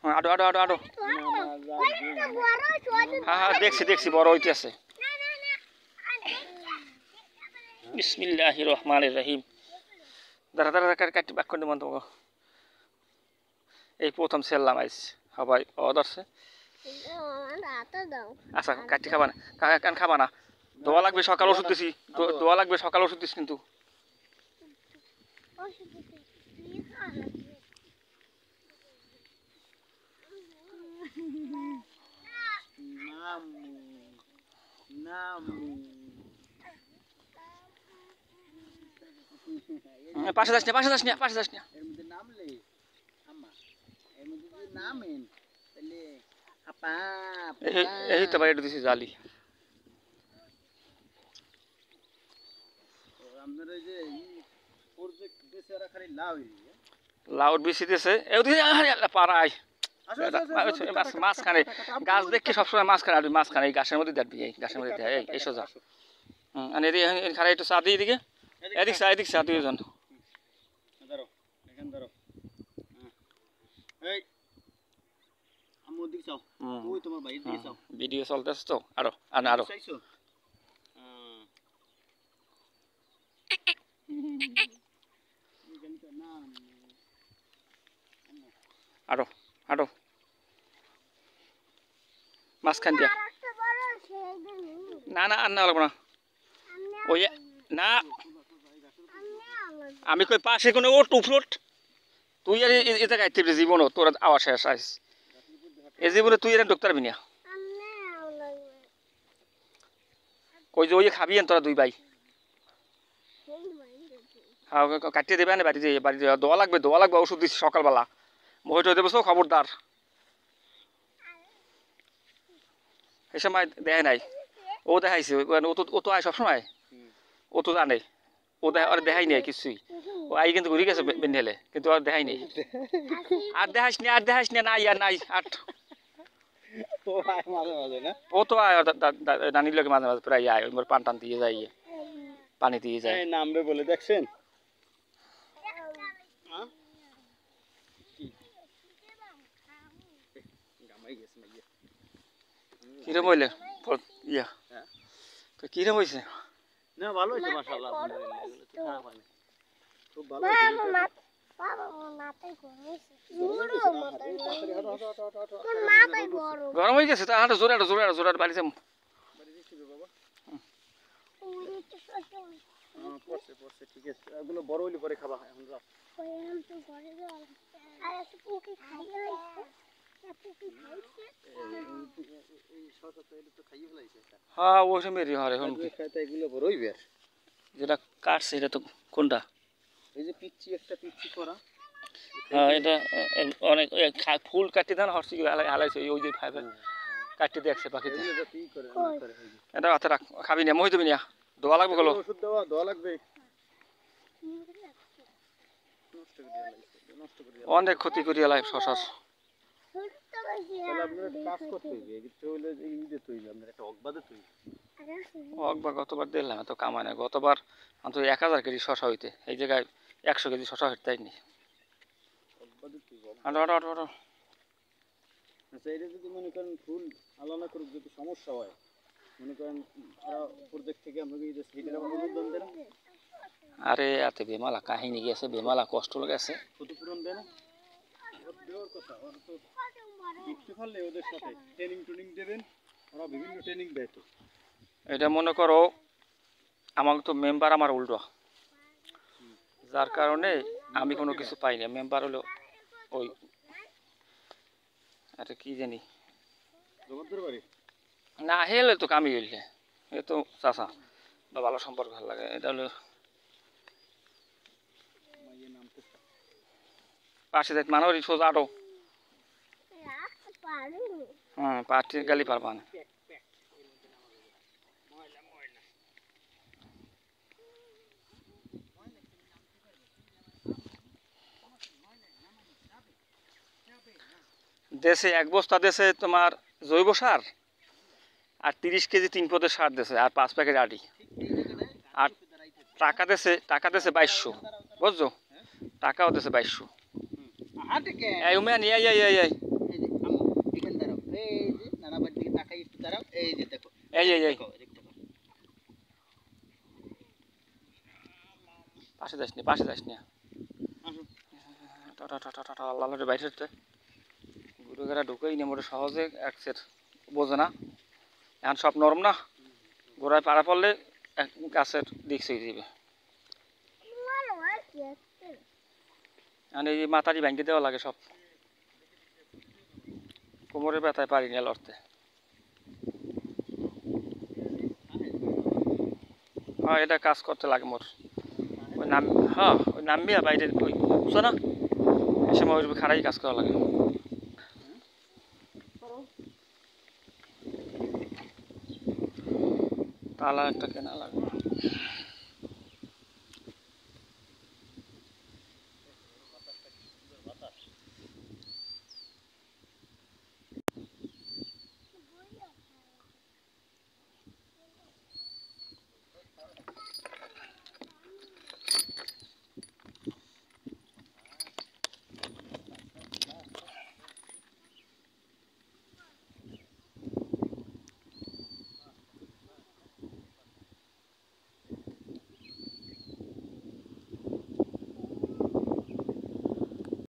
হ্যাঁ আডো আডো আডো আডো হ্যাঁ হ্যাঁ দেখছি দেখছি বড় হইতে আছে বিসমিল্লাহির রহমানির রহিম দাঁড়া দাঁড়া কাটি বাক করে দেবো তোমাকে এই প্রথম সেললাম আইস সবাই অদর্শে আচ্ছা কাটি খাবা না কান খাবা না দোয়া লাগবে সকাল ওষুধ দিছি দোয়া লাগবে সকাল ওষুধ দিস কিন্তু পাশে যাস না পাশে যাস না পাশে যাস না এই তো ভাই এটা দিছি জালি লাউড বেশি দিয়েছে পাড়ায় মাঝখানে গাছ দেখে সবসময় মাঝখানে আসবি মাঝখানে এই গাছের মধ্যে দেখবি এই গাছের মধ্যে এই সোজা খারাপ একটু চা দিয়ে এদিকে এদিক চা দুইজন ভিডিও চলতেছে তো আরো আরো আরো আরো মাঝখান দিয়া না না আর না লাগবো না ওই না আমি কই পাশে কোনো ও টুফলোট তুই আর এটা গাইতে জীবন তোর আওয়াজ শেষ আইস এই জীবনে তুই এর ডক্টর বিনিয়া কই যে ওই খাবি তোরা দুই ভাই হ্যাঁ কাটিয়ে দেবে না বাড়িতে দোয়া লাগবে ওষুধ দিচ্ছি সকালবেলা বইটা দেবো সো খবরদার এই সময় দেয় নাই ও দেখাইছে ও তো আয় সবসময় ও তো জানে ও দেখাই নাই কিছুই ও আই কিন্তু ঘুরে গেছে বেন্ডেলে কিন্তু আর দেখাই নেই আর দেখাইস না নাই আর নাই আর ও তো আয় নানির লোকে মাঝে মাঝে প্রায় আয় ওই পান টান দিয়ে যায় পানি দিয়ে যায় নামবে বলে দেখছেন কিরম হইলে ইয়া কিরম হয়েছে না ভালো হয়েছে মাশাআল্লাহ খারাপ হয়নি খুব ভালো গরম হয়ে গেছে তা জোরে জোরে বাড়ি যাম পড়ছে ঠিক আছে এগুলো বড় হইলে পরে খাবা এখন যাও হ্যাঁ ও মেরি হরে এখন এগুলো বড় হইবে যেটা কাটছে এটা তো কোনটা এই যে পিচ্চি একটা পিচ্চি করা হ্যাঁ এটা অনেক ফুল কাটি দেন হরসি হালাইছে ওই যে ফাইবার কাটি দেখছে পাখিতে এটা হাতে রাখ খাবি না মই তুমি না দোয়া লাগবে গেল ওষুধ দোয়া লাগবে অনেক ক্ষতি করিয়া লাগে শশার অকবার গতবার দিলাম এত কামায় না গতবার অন্তত 1000 কেজি শশা হইতে এই জায়গায় 100 কেজি শশা হইতে তাই নি আচ্ছা এটা যদি মনে করেন ফুল আলাদা করে যদি সমস্যা হয় মনে করেন প্রজেক্ট থেকে আপনাকে সেইটার অনুমোদন দেন আরে এত বেমালা কাহিনী গেছে বেমালা কষ্ট গেছে ক্ষতিপূরণ দেয় না দেওয়ার কথা ওরা তো দেখতে পারলে ওদের সাথে ট্রেনিং দেবেন ওরা বিভিন্ন ট্রেনিং দেয় তো এটা মনে করো আমার তো মেম্বার আমার উল্টো যার কারণে আমি কোনো কিছু পাই না মেম্বার হলো ওই আরে কি জানি না হেলে তো কামি হইলে এ তো চাষা বা ভালো সম্পর্ক ভালো লাগে এটা হলো পাশে যাই মানুষ সোজা আটো হ্যাঁ পাঠিয়ে গালি পারবা না দেশে এক বস্তা দেশে তোমার জৈব সার আর 30 কেজি 3 পদের সার দেশে আর 5 প্যাকেট আটি আর টাকা দেশে 2200 বুঝছো টাকাও দেশে 2200 এই উমেন এই এই যে দেখো এই এই দেখো দেখো পাশে যাস নি পাশে যাস নি আসো টাটা টাটা টাটা আল্লাহ আল্লাহ বাইরে হচ্ছে ঘুরে ঘেরা ঢুকেই নি মোটে সহজে একসের বোঝে না এখন সব নরম না গোড়ায় পাড়া পড়লে গাছের দিক হয়ে যাবে এখন এই মাথারি ভেঙে দেওয়া লাগে সব কোমরের ব্যথায় পারি না লড়তে হ্যাঁ এটা কাজ করতে লাগে মোর ওই নাম হ্যাঁ ওই নামিয়া বাইরে ওই বুঝছো না এই সময় ওই খাড়াই কাজ করা লাগে তালা একটা কেনা লাগবে